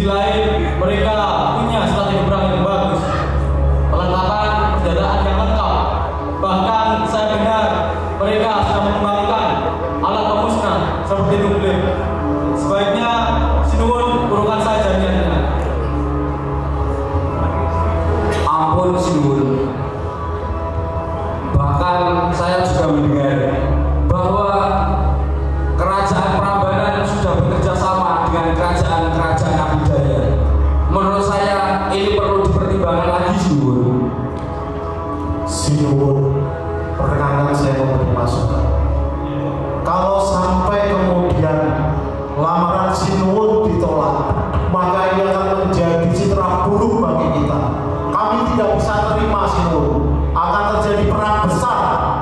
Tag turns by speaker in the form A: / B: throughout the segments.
A: lain, mereka punya strategi perang yang bagus, perlengkapan kendaraan yang lengkap. Bahkan saya dengar mereka sudah mengembangkan alat pemusnah seperti nuklir. Sebaiknya Sinuwun urungkan saja niatnya.
B: Ampun Sinuwun. Bahkan saya juga mendengar bahwa kerajaan Prambanan sudah bekerja sama dengan kerajaan-kerajaan Abhidaya. Menurut saya ini perlu dipertimbangkan lagi Sinuwun.
C: Sinuwun, perkenankan saya memberi masukan. Kalau sampai kemudian lamaran Sinuwun ditolak, maka ini akan menjadi citra buruk bagi kita. Kami tidak bisa terima Sinuwun. Akan terjadi perang besar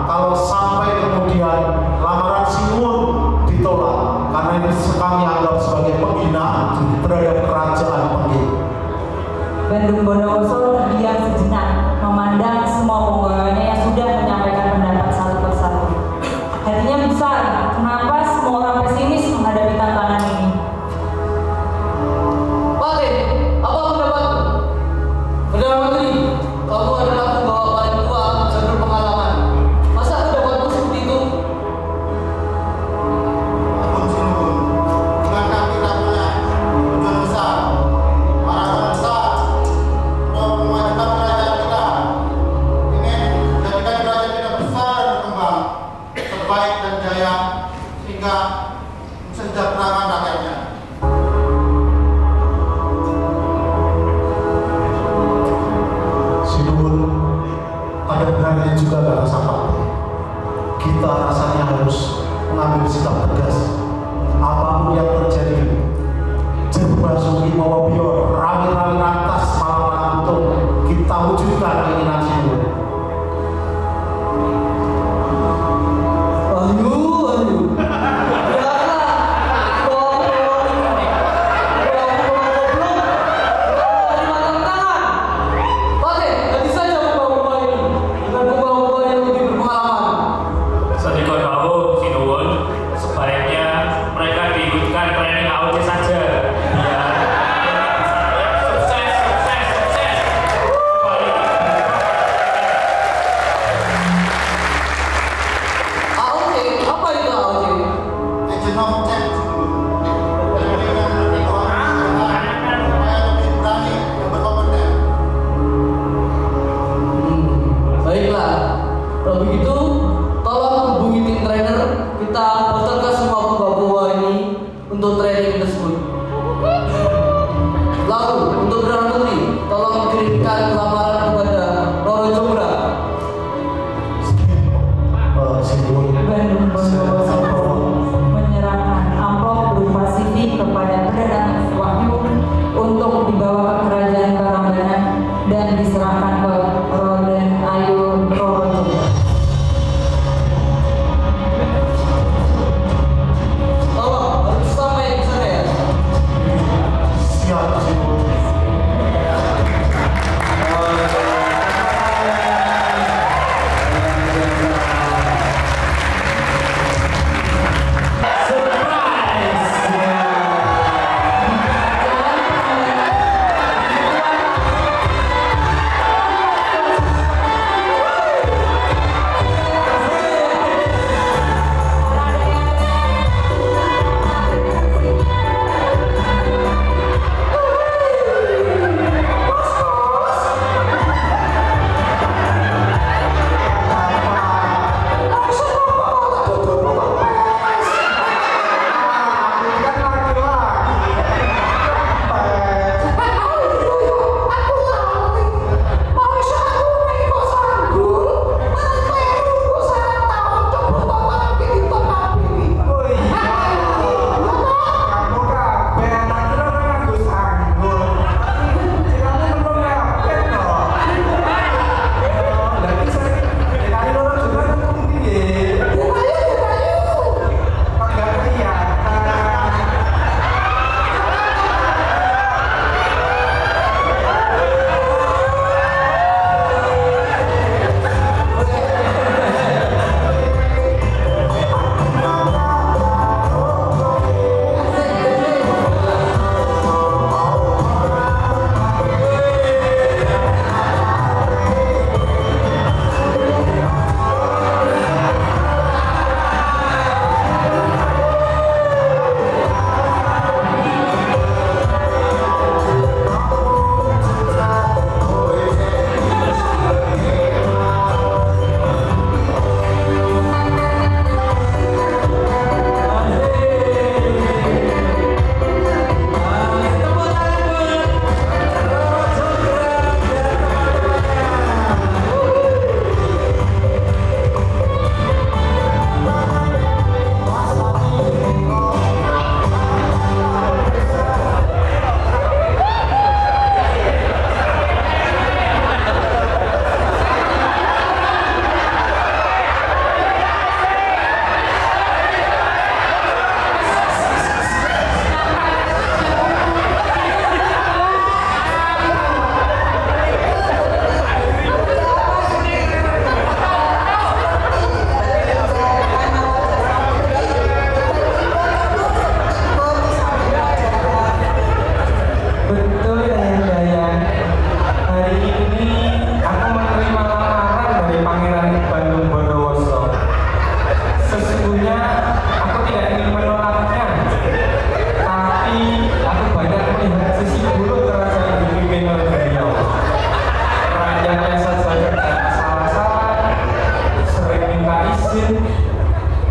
C: kalau sampai kemudian lamaran Sinuwun ditolak, karena ini kami anggap sebagai penghinaan terhadap kerajaan Pengging.
D: Bandung Bondowoso terdiam sejenak, memandang semua pembawanya yang sudah menyampaikan pendapat satu persatu. Hatinya besar, kenapa semua orang pesimis menghadapi tantangan ini?
A: Patih, apa pendapatmu? Perdana Menteri, kamu adalah pembawa paling tua dan berpengalaman. Masa pendapatmu seperti itu?
E: Ampun Sinuwun, bukankah kita punya tujuan besar, harapan besar untuk memajukan kerajaan kita, ingin menjadikan kerajaan kita besar dan berkembang, terbaik dan jaya, sehingga mensejahterakan rakyatnya.
C: Sinuwun, ada benarnya juga kata Sapati. Kita rasanya harus mengambil sikap tegas. Apapun yang terjadi, Jerbasuki mawa bior, rami-rami rantas malam-malam untuk kita wujudkan keinginan Sinuwun.
A: Aduh.
F: Sedikit tahu Sinuwun, sebaiknya mereka diikutkan training AOC saja biar bisa sukses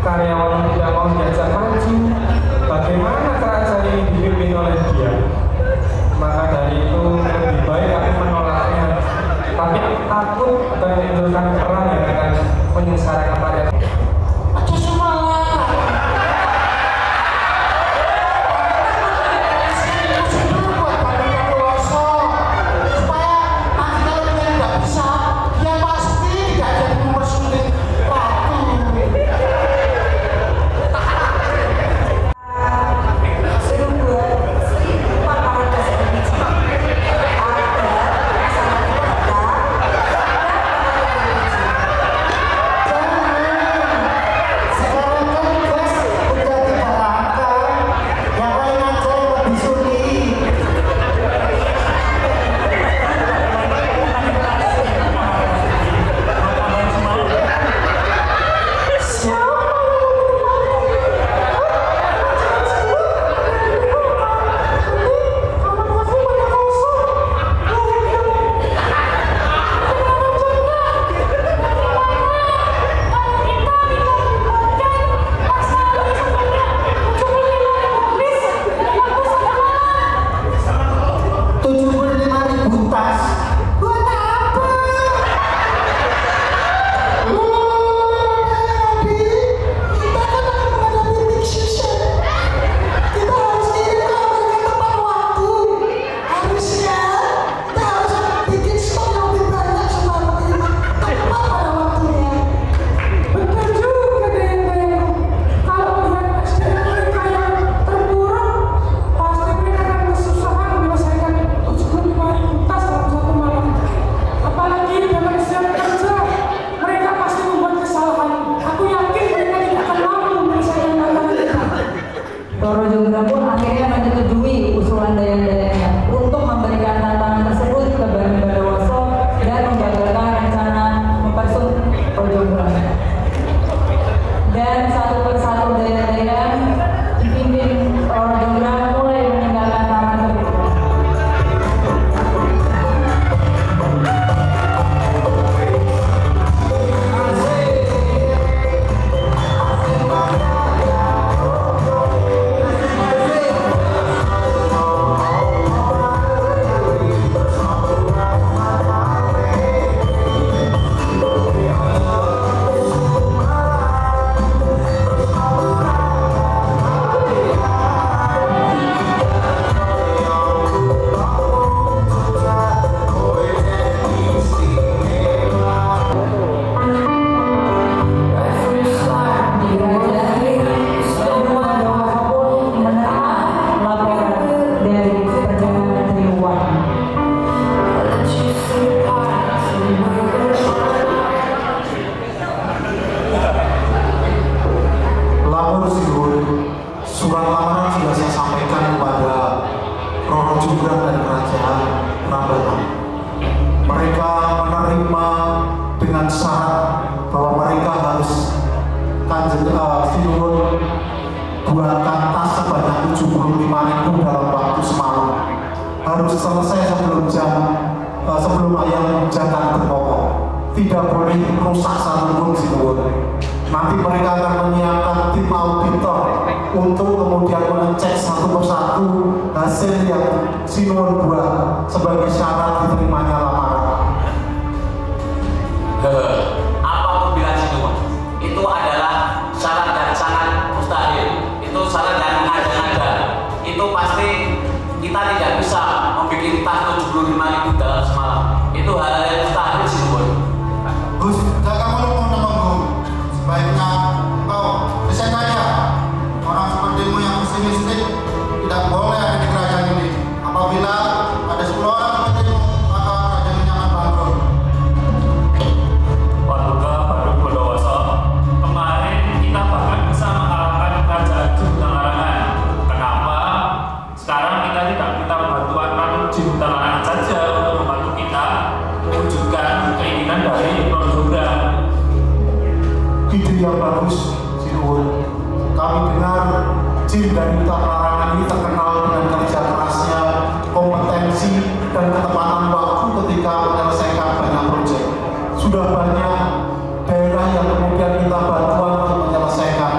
G: karyawan tidak mau diajak maju, bagaimana kerajaan ini dipimpin oleh dia? Maka dari itu lebih baik aku menolaknya. Tapi aku takut akan menimbulkan perang yang akan menyengsarakan rakyat.
E: Ada semangat. Buat Bandung Bondowoso supaya nanti kalau dia tidak bisa, dia pasti tidak jadi mempersulit waktu.
D: Roro Jonggrang pun akhirnya menyetujui usulan dayang-dayangnya untuk memberikan tantangan tersebut ke Bandung Bondowoso dan menggagalkan rencana mempersut Roro Jonggrang. Dan satu persatu dayang-dayang dipimpin Roro Jonggrang mulai meninggalkan taman tersebut.
C: Surat lamaran sudah saya sampaikan kepada Roro Jonggrang dan Kerajaan Prambanan. Mereka menerima dengan syarat bahwa mereka harus Sinuwun buatkan tas sebanyak 75.000 dalam waktu semalam. Harus selesai sebelum ayam jantan berkokok. Tidak boleh rusak satupun Sinuwun. Nanti mereka akan menyiapkan tim auditor untuk kemudian mengecek satu persatu hasil yang Sinuwun buat sebagai syarat diterimanya lamaran.
B: Apapun bilang Sinuwun, itu adalah syarat yang sangat mustahil. Itu syarat yang ada-ada. Itu pasti kita tidak bisa membuat tas 75.000 dalam semalam. Itu hal yang mustahil Sinuwun.
E: Gus, jaga mulut temanku. Sebaiknya kau resign saja. Orang sepertimu yang pesimistik tidak boleh ada di kerajaan ini. Apabila ada 10 orang sepertimu, maka kerajaan ini akan bangkrut.
F: Warga Bandung Bondowoso, kemarin kita bahkan bisa mengalahkan kerajaan Jin Larangan. Kenapa? Sekarang kita tidak minta bantuan Ratu Jin Larangan saja untuk membantu kita mewujudkan keinginan dari Roro Jonggrang.
C: Ide yang bagus, Sinuwun. Kami dengar Jin dan Duta Larangan ini terkenal dengan kerja kerasnya, kompetensi, dan ketepatan waktu ketika menyelesaikan banyak proyek. Sudah banyak daerah yang kemudian minta bantuan untuk menyelesaikan.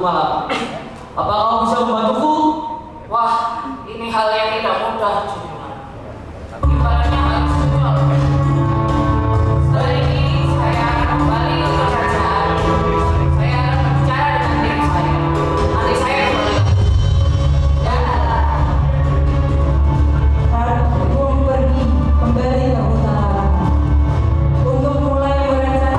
A: malam. Apa kau bisa membantuku?
D: Wah, ini hal yang tidak mudah, Junjungan. Ibaratnya harus jual. Setelah ini saya akan kembali ke kerajaan. Saya akan berbicara dengan diri saya. Nanti saya kembali. Dan Ratu pun pergi kembali ke utara untuk mulai merencanakan.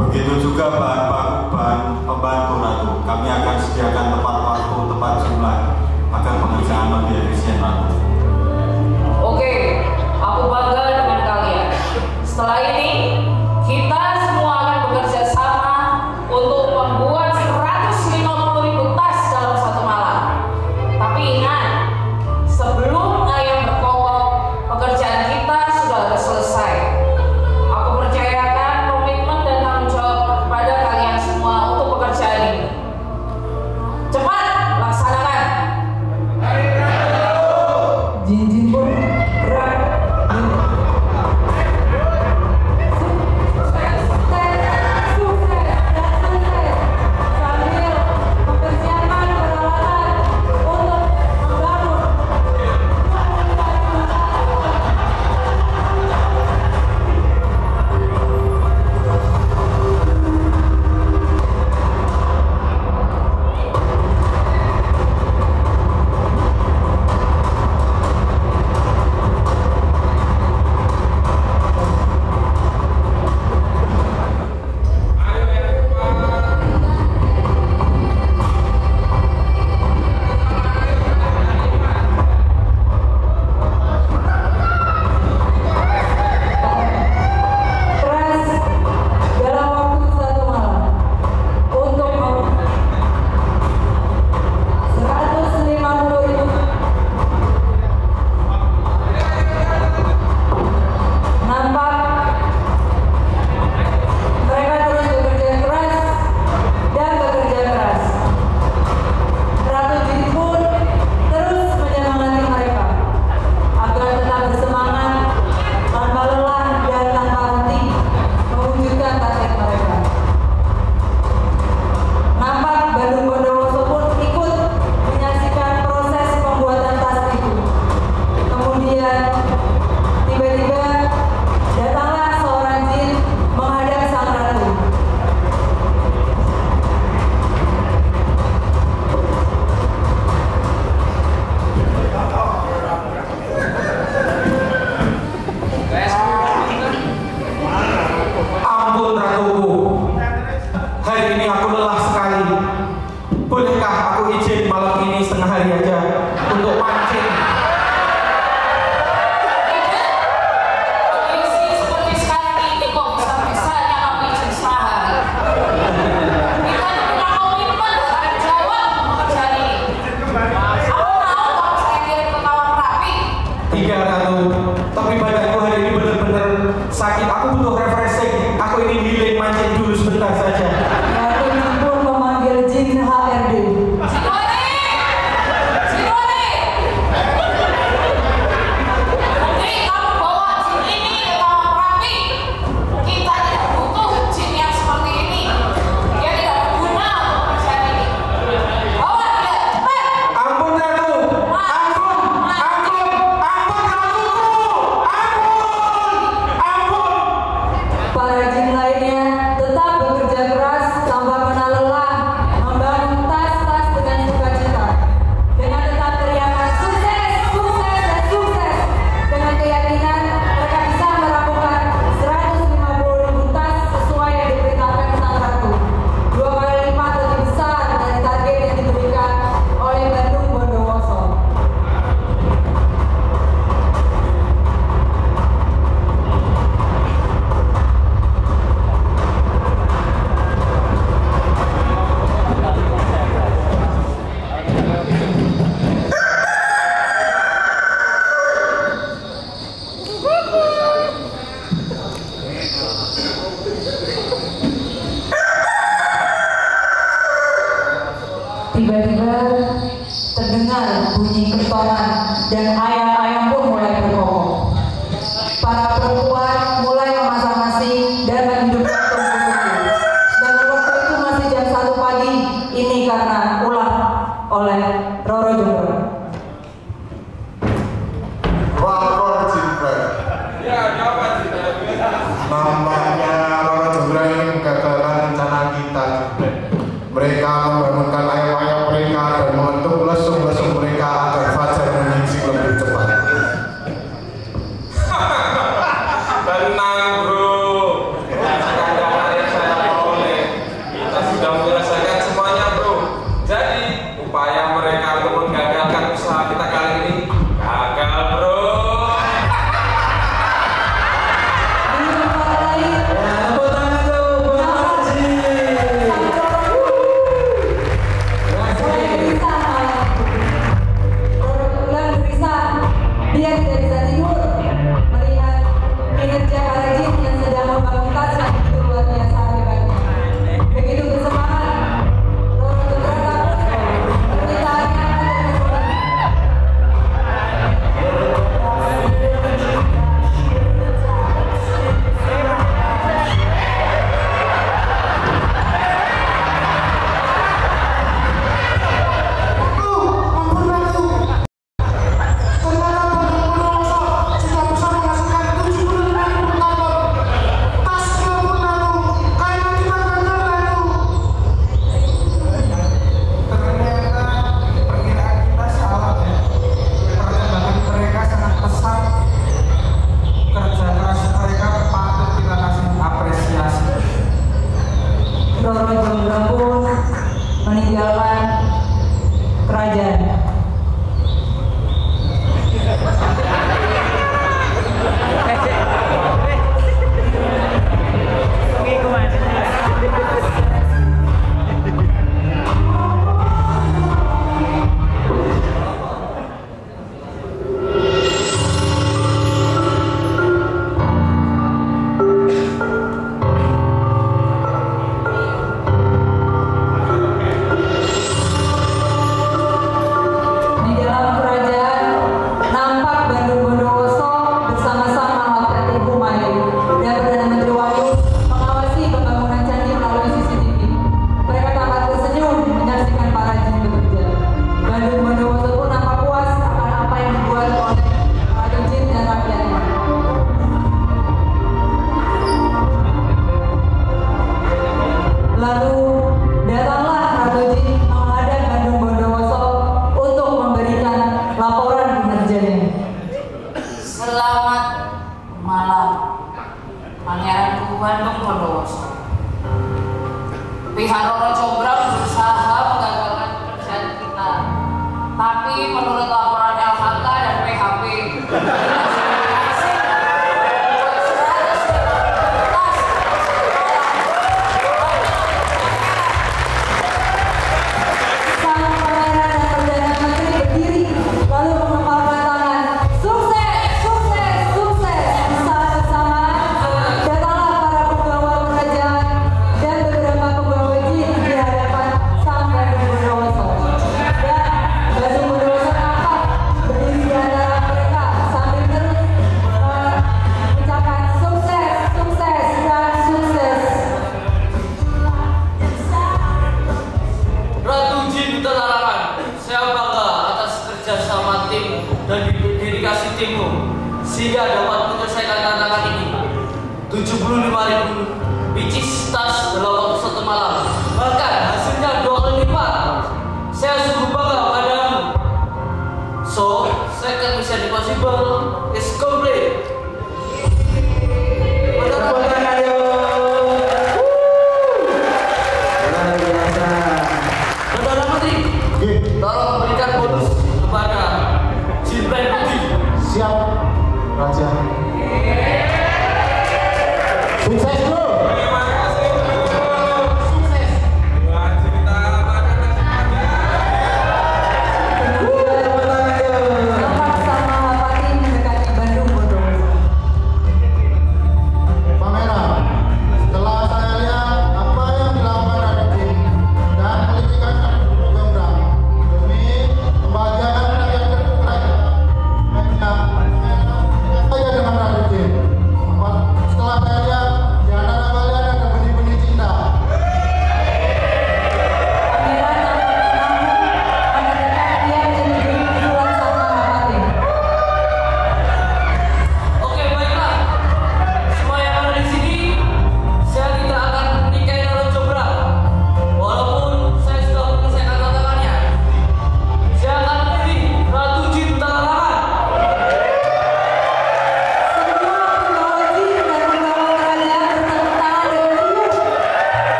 C: Begitu juga bahan pembantu Ratu. Kami akan sediakan tepat waktu, tepat jumlah agar pengerjaan lebih efisien, Ratu.
D: Oke, aku bangga dengan kalian. Setelah ini, kita semua akan bekerja sama untuk membuat 150.000 tas dalam satu malam. Tapi ingat, sebelum ayam berkokok, pekerjaan kita sudah harus selesai. Aku percayakan komitmen dan tanggung jawab kepada kalian semua untuk pekerjaan ini. Cepat laksanakan. Jinjin pun berat. perajin lainnya tetap bekerja keras tanpa pernah lelah membangun tas-tas dengan sukacita. Dengan tetap teriakan sukses, sukses, dan sukses. Dengan keyakinan mereka bisa merampungkan 150.000 tas sesuai yang diperintahkan Sang Ratu. 2 kali lipat lebih besar dari target yang diberikan oleh Bandung Bondowoso. Tiba-tiba terdengar bunyi kentongan dan ayam-ayam pun mulai berkokok. Para perempuan mulai memasak nasi dan menghidupkan tungku-tungku. Sedangkan waktu itu masih jam 1 pagi, ini karena ulah oleh Roro Jombro.
C: Lapor Jibril. Nampaknya Roro Jombro ini mengagalkan rencana kita, Jibril. Mereka membangunkan ayam-ayam mereka dan mengetuk lesung-lesung mereka agar fajar menyingsing lebih cepat.
G: Tenang bro, jangan yang saya oleh. Kita sudah menyelesaikan semuanya bro. Jadi upaya mereka untuk menggagalkan usaha kita kali ini gagal bro.
D: Di tempat lain,
A: Tepuk tangan dulu buat Haji.
D: dia tidak bisa tidur melihat kinerja para jin yang sedang membangun tas yang begitu luar biasa hebatnya. Begitu bersemangat, Roro Jombro permintaannya akan terpenuhi. Roro Jombro pun meninggalkan kerajaan. Di dalam kerajaan nampak Bandung Bondowoso bersama Sang Mahapati Bumayu dan Perdana Menteri Wahyu mengawasi pembangunan candi melalui CCTV. Mereka tampak tersenyum menyaksikan para jin bekerja. Bandung Bondowoso pun nampak puas akan apa yang dibuat oleh Ratu Jin dan rakyatnya. Lalu datanglah Ratu Jin menghadap Bandung Bondowoso untuk memberikan laporan kinerjanya.
H: Selamat malam, Pangeran Bandung Bondowoso. Pihak Roro Jombro berusaha menggagalkan pekerjaan kita, tapi menurut laporan LHK dan PHP,
D: Sang Pangeran dan Perdana Menteri berdiri lalu mengepalkan tangan. Sukses, sukses, sukses. Saat bersamaan datanglah para penggawa kerajaan dan beberapa pegawai jin di hadapan
H: which is tas dalam waktu 1 malam. Bahkan hasilnya 2 kali lipat. Saya sungguh bangga padamu. So, second mission impossible is complete. Saudara Menteri, tolong berikan bonus kepada Jinten Putih.
C: Siap, Raja. Sukses bro.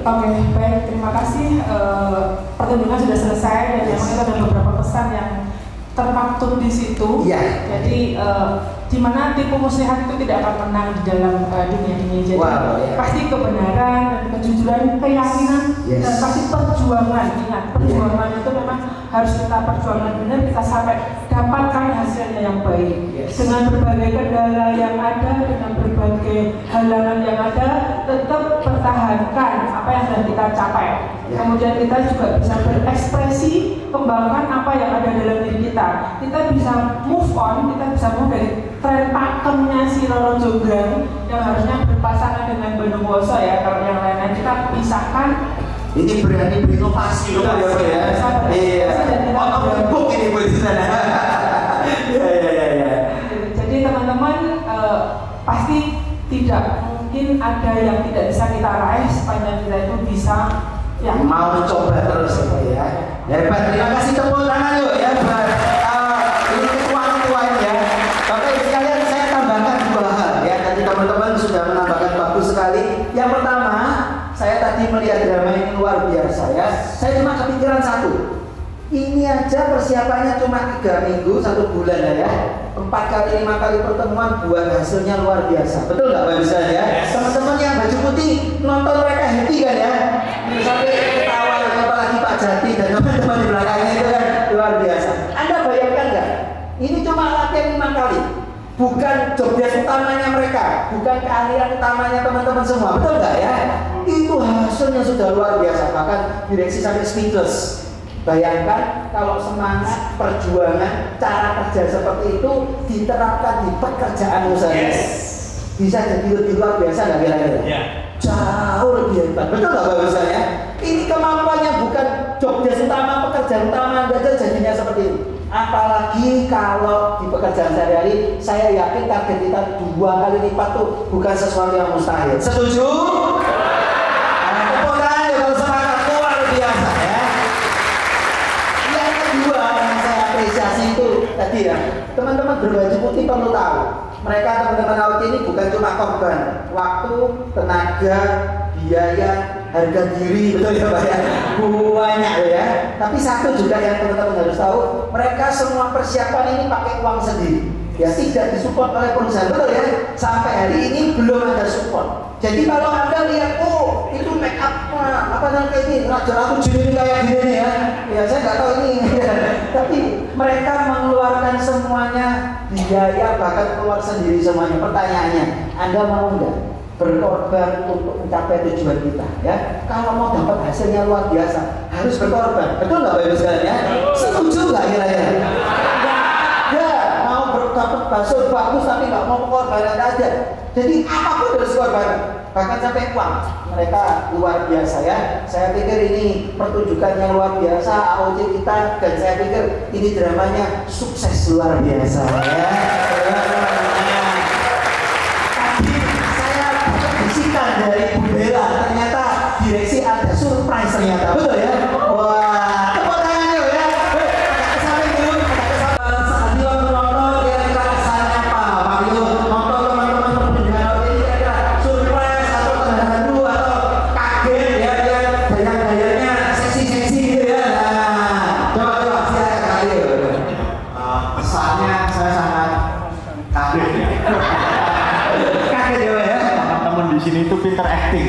I: Oke, baik, terima kasih. Pertunjukan sudah selesai dan memang itu ada beberapa pesan yang termaktub di situ.
J: Iya.
I: Jadi di mana tipu muslihat itu tidak akan menang di dalam dunia ini. Jadi pasti kebenaran dan kejujuran, keyakinan dan pasti perjuangan. Ingat, perjuangan itu memang harus kita perjuangan benar, kita sampai dapatkan hasilnya yang baik. Dengan berbagai kendala yang ada, dengan berbagai halangan yang ada, tetap pertahankan apa yang sudah kita capai. Kemudian kita juga bisa berekspresi, kembangkan apa yang ada dalam diri kita. Kita bisa move on, kita bisa move dari tren pakemnya si Roro Jonggrang yang harusnya berpasangan dengan Bondowoso ya. Kalau yang lain-lain kita pisahkan.
J: Ini berani berinovasi loh ya. Iya. Orang book ini buat di sana. Iya.
I: Jadi teman-teman pasti tidak mungkin ada yang tidak bisa kita raih sepanjang kita itu bisa ya
J: mau mencoba terus ya. Hebat, terima kasih, tepuk tangan yuk ya buat ini ketua-ketuanya ya. Bapak Ibu sekalian, saya tambahkan 2 hal ya. Tadi teman-teman sudah menambahkan bagus sekali. Yang pertama, saya tadi melihat drama ini luar biasa ya. Saya cuma kepikiran satu. Ini aja persiapannya cuma 3 minggu, 1 bulan ya. 4 kali 5 kali pertemuan buat hasilnya luar biasa. Betul nggak Pak Bisa ya? Teman-teman yang baju putih nonton mereka happy kan ya? Sampai ketawa, apalagi Pak Jati dan teman-teman di belakangnya itu kan luar biasa. Anda bayangkan nggak? Ini cuma latihan 5 kali. Bukan job desk utamanya mereka, bukan keahlian utamanya teman-teman semua. Betul nggak ya? Itu hasilnya sudah luar biasa. Bahkan direksi sampai speechless. Bayangkan kalau semangat, perjuangan, cara kerja seperti itu diterapkan di pekerjaan usaha. Bisa jadi lebih luar biasa nggak kira-kira? Jauh lebih hebat. Betul nggak Pak Bisa? Ini kemampuannya bukan job desk utama, pekerjaan utama Anda jadinya seperti ini. Apalagi kalau di pekerjaan sehari-hari, saya yakin target kita 2 kali lipat tuh bukan sesuatu yang mustahil. Setuju? Tepuk tangan ya kalau semangat luar biasa ya. Yang kedua yang saya apresiasi itu tadi ya, teman-teman berbaju putih perlu tahu, mereka teman-teman awet ini bukan cuma korban waktu, tenaga, biaya, harga diri, betul ya Pak ya? Banyak ya. Tapi satu juga yang teman-teman harus tahu, mereka semua persiapan ini pakai uang sendiri. Ya tidak disupport oleh perusahaan, betul ya? Sampai hari ini belum ada support. Jadi kalau Anda lihat, oh itu make up apa namanya ini, raja aku jadi kayak gini ya. Ya saya nggak tahu ini. Tapi mereka mengeluarkan semuanya biaya, bahkan keluar sendiri semuanya. Pertanyaannya, Anda mau nggak berkorban untuk mencapai tujuan kita? Ya, kalau mau dapat hasilnya luar biasa, harus berkorban. Betul nggak Bapak Ibu sekalian ya? Setuju nggak kira-kira? Ya, mau dapat bakso bagus tapi nggak mau pengorbanan aja. Jadi apapun harus korban, bahkan sampai uang. Mereka luar biasa ya. Saya pikir ini pertunjukan yang luar biasa AOJ kita, dan saya pikir ini dramanya sukses luar biasa ya. Tadi saya bisikan dari Bu Bella, ternyata direksi ada surprise ternyata, betul ya? Wah, tepuk tangan yuk ya. Agak kesamping dulu, agak kesamping. Saat dia nonton, kira-kira kesannya apa? Mario nonton teman-teman pertunjukan ini kira-kira surprise atau terharu atau kaget ya, dia gaya-gayanya seksi-seksi gitu ya. Nah, coba silakan kali.
C: Pesannya saya sangat kaget ya.
J: Kaget ya.
C: Teman-teman di sini itu pinter acting.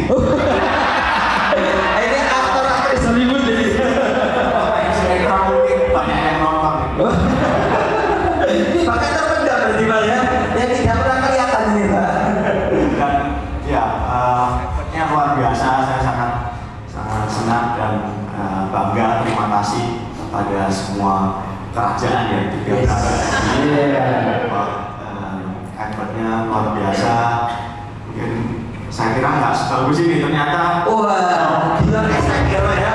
J: Ini aktor-aktris Hollywood jadi.
C: Saya mungkin banyak yang nonton.
J: Ini bahkan terpendam berarti Pak ya. Yang tidak pernah kelihatan ini Pak.
C: Dan ya, effortnya luar biasa. Saya sangat senang dan bangga. Terima kasih kepada semua kerajaan yang tiga effortnya luar biasa. Mungkin saya kira nggak sebagus ini, ternyata
J: Wah, gila respect ya Pak ya.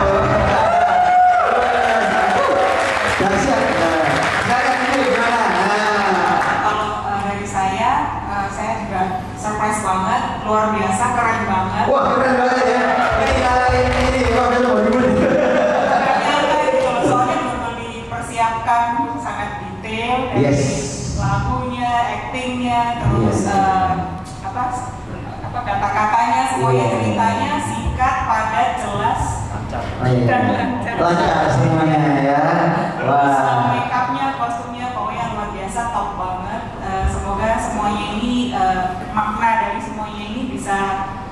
J: Dahsyat. Silakan dulu gimana?
K: Kalau dari saya juga surprise banget, luar biasa, keren banget.
J: Wah, keren banget ya. Ini wakil Hollywood.
K: Soalnya benar-benar dipersiapkan sangat detail dari lagunya, actingnya, terus kata-katanya, semuanya ceritanya singkat, padat, jelas, dan
J: lancar semuanya ya. Wah.
K: Make upnya, kostumnya, pokoknya luar biasa, top banget. Semoga semuanya ini makna dari semuanya ini bisa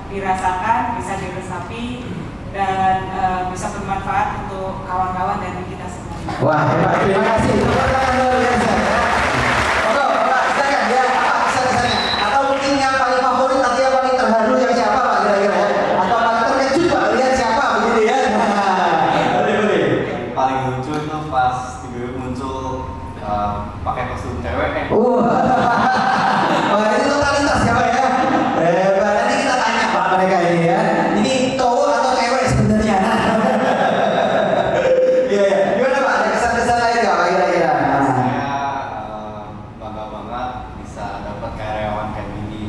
K: dirasakan, bisa diresapi, dan bisa bermanfaat untuk kawan-kawan dan kita semua.
J: Wah, hebat. Terima kasih. Tepuk tangan luar biasa. Oke, Pak, silakan ya. Apa kesan-kesannya? Atau mungkin yang paling favorit atau yang paling terharu yang siapa Pak kira-kira ya? Atau paling terkejut Pak lihat siapa begitu ya? Boleh.
A: Paling lucu itu pas tiba-tiba muncul pakai kostum cewek.
J: Wah, ini totalitas ya Pak ya? Hebat. Nanti kita tanya Pak mereka ini ya. Ini cowok atau cewek sebenarnya? Iya ya. Gimana Pak? Ada kesan-kesan lain nggak Pak kira-kira?
A: Saya bangga banget bisa dapat karyawan kayak gini.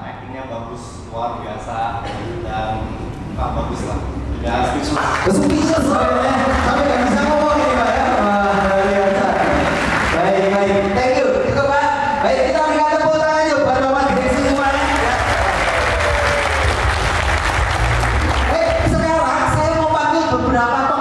A: Actingnya bagus, luar biasa, dan bagus lah. Ya,
J: Speechless sebenarnya. Sampai nggak bisa ngomong ini Pak ya. Wah, luar biasa. Baik. Thank you. Cukup Pak. Baik, kita berikan tepuk tangan yuk buat Bapak direksi semuanya. Sekarang saya mau panggil beberapa